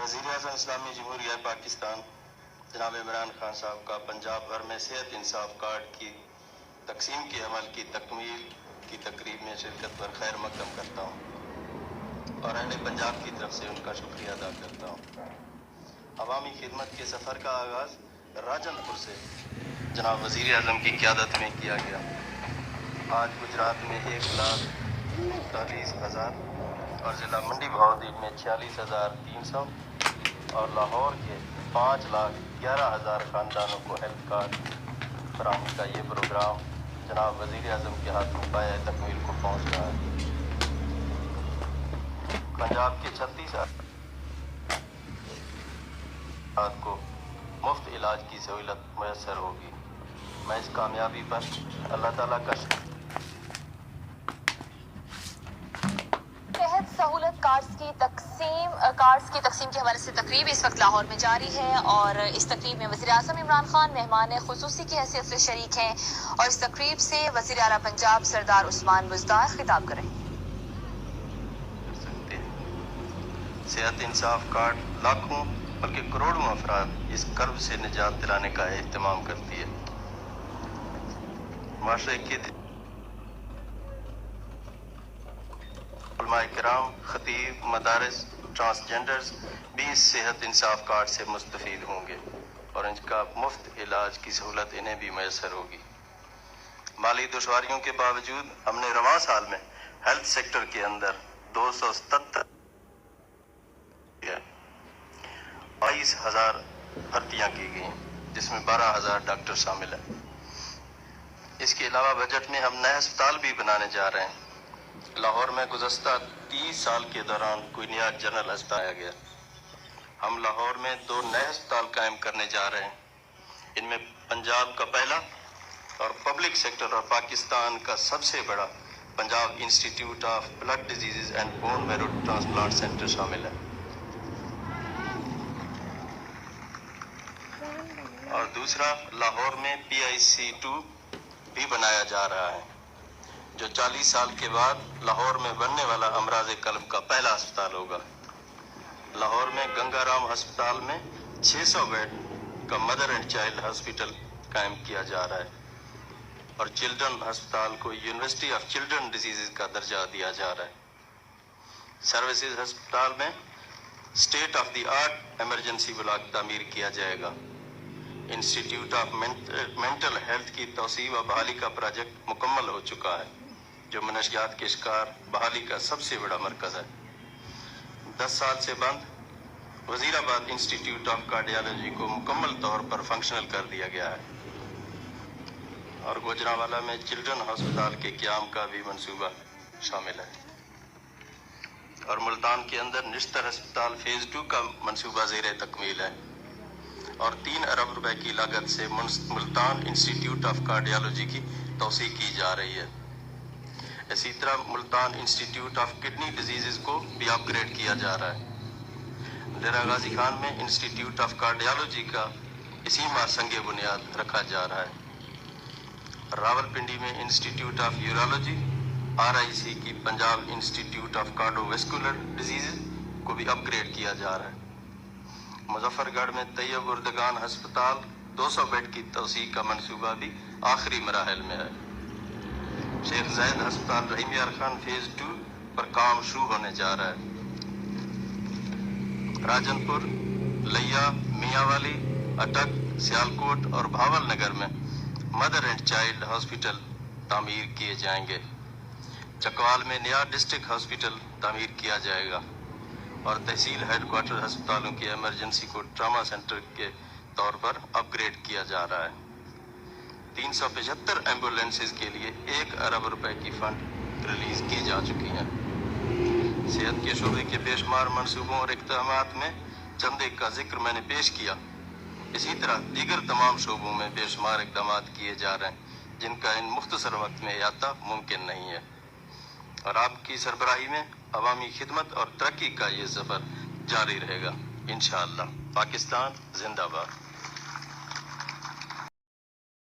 वज़ीर आज़म इस्लामी जमहूरिया पाकिस्तान जनाब इमरान खान साहब का पंजाब भर में सेहत इंसाफ कार्ड की तकसीम के अमल की तकमील की तकरीब में शिरकत पर खैर मकदम करता हूँ और अहले पंजाब की तरफ से उनका शुक्रिया अदा करता हूँ। अवामी खिदमत के सफ़र का आगाज़ राजनपुर से जनाब वज़ीर आज़म की क़यादत में किया गया। आज गुजरात में 1,40,000 और ज़िला मंडी बहाउद्दीन में 46,300 और लाहौर के 5,11,000 ख़ानदानों को हेल्थ कार्ड फराहमी का ये प्रोग्राम जनाब वज़ीर आज़म के हाथों पाया तकमील को पहुँच रहा है। पंजाब के 36 को मुफ्त इलाज की सहूलत मैसर होगी। मैं इस कामयाबी पर अल्लाह ताला का सहूलत कार्ड्स की तकसीम के हवाले से तकरीब इस वक्त लाहौर में जारी है और इस तकरीब में वज़ीर आज़म इमरान खान मेहमान खुसूसी की हैसियत से शरीक हैं और इस तकरीब से वज़ीर आला पंजाब सरदार उस्मान बुज़दार खिताब करें। सेहत इंसाफ कार्ड लाखों बल्कि करोड़ों अफराद इस कर्ब से निजात दिलाने का एहतमाम करती है। माशरे के उलमाए किराम, खतीब, मदारिस, ट्रांसजेंडर्स भी इस सेहत इंसाफ कार्ड से मुस्तफीद होंगे और इनका मुफ्त इलाज की सहूलत इन्हें भी मैसर होगी। माली दुश्वारियों के बावजूद हमने रवां साल में हेल्थ सेक्टर के अंदर 277 22,000 भर्तियां की गई, जिसमें 12,000 डॉक्टर शामिल हैं। इसके अलावा बजट में हम नए अस्पताल भी बनाने जा रहे हैं। लाहौर में गुज़श्ता 30 साल के दौरान कोई नया जनरल अस्पताल आया गया। हम लाहौर में 2 नए अस्पताल कायम करने जा रहे हैं। इनमें पंजाब का पहला और पब्लिक सेक्टर और पाकिस्तान का सबसे बड़ा Punjab institute of blood disease and bone marrow transplant centre शामिल है और दूसरा लाहौर में PIC2 भी बनाया जा रहा है, जो 40 साल के बाद लाहौर में बनने वाला अमराज कल्ब का पहला अस्पताल होगा। लाहौर में गंगाराम अस्पताल में 600 बेड का मदर एंड चाइल्ड हॉस्पिटल कायम किया जा रहा है और चिल्ड्रन अस्पताल को यूनिवर्सिटी ऑफ चिल्ड्रन डिजीज़ का दर्जा दिया जा रहा है। सर्विसेज अस्पताल में state of the art emergency block तामीर किया जाएगा। इंस्टीट्यूट ऑफ मेंटल हेल्थ की तौसीह व बहाली का प्रोजेक्ट मुकम्मल हो चुका है, जो मनशियात के शिकार बहाली का सबसे बड़ा मरकज़ है। 10 साल से बंद वज़ीराबाद इंस्टीट्यूट ऑफ कार्डियोलॉजी को मुकम्मल तौर पर फंक्शनल कर दिया गया है और गुजरांवाला में चिल्ड्रन अस्पताल के क़याम का भी मंसूबा शामिल है और मुल्तान के अंदर निश्तर अस्पताल फ़ेज़ 2 का मंसूबा ज़ेर तकमील है और 3 अरब रुपए की लागत से मुल्तान इंस्टीट्यूट ऑफ कार्डियोलॉजी की तौसीह की जा रही है। इसी तरह Multan institute of kidney disease को भी अपग्रेड किया जा रहा है। डेरा गाजी खान में इंस्टीट्यूट ऑफ कार्डियोलॉजी का इसी माह संगे बुनियाद रखा जा रहा है। रावलपिंडी में इंस्टीट्यूट ऑफ यूरोलॉजी RIC की Punjab institute of cardiovascular disease को भी अपग्रेड किया जा रहा है। मुजफ्फरगढ़ में तैयब उर्दगान अस्पताल 200 बेड की तौसीह का मंसूबा भी आखिरी मराहल में है। शेख ज़ायद अस्पताल रहीम यार खान फ़ेज़ 2 पर काम शुरू होने जा रहा है। राजनपुर, लिया, मियांवाली, अटक, सियालकोट और भावल नगर में मदर एंड चाइल्ड हॉस्पिटल तामीर किए जाएंगे। चकवाल में नया डिस्ट्रिक्ट हॉस्पिटल तामीर किया जाएगा और तहसील हेडक्वार्टर अस्पतालों की इमरजेंसी को ट्रामा सेंटर के तौर पर अपग्रेड किया जा रहा है। 375 एम्बुलेंसेज के लिए 1 अरब रुपए की फंड रिलीज की जा चुकी हैं। सेहत के शोबे के बेशुमार मंसूबों और इक़दामात में चंद एक का जिक्र मैंने पेश किया। इसी तरह दीगर तमाम शोबों में बेशुमार इक़दामात किए जा रहे हैं, जिनका इन मुख्तसर वक्त में अहाता मुमकिन नहीं है और आपकी सरबराही में अवामी खिदमत और तरक्की का ये सफ़र जारी रहेगा इंशाअल्लाह। पाकिस्तान जिंदाबाद।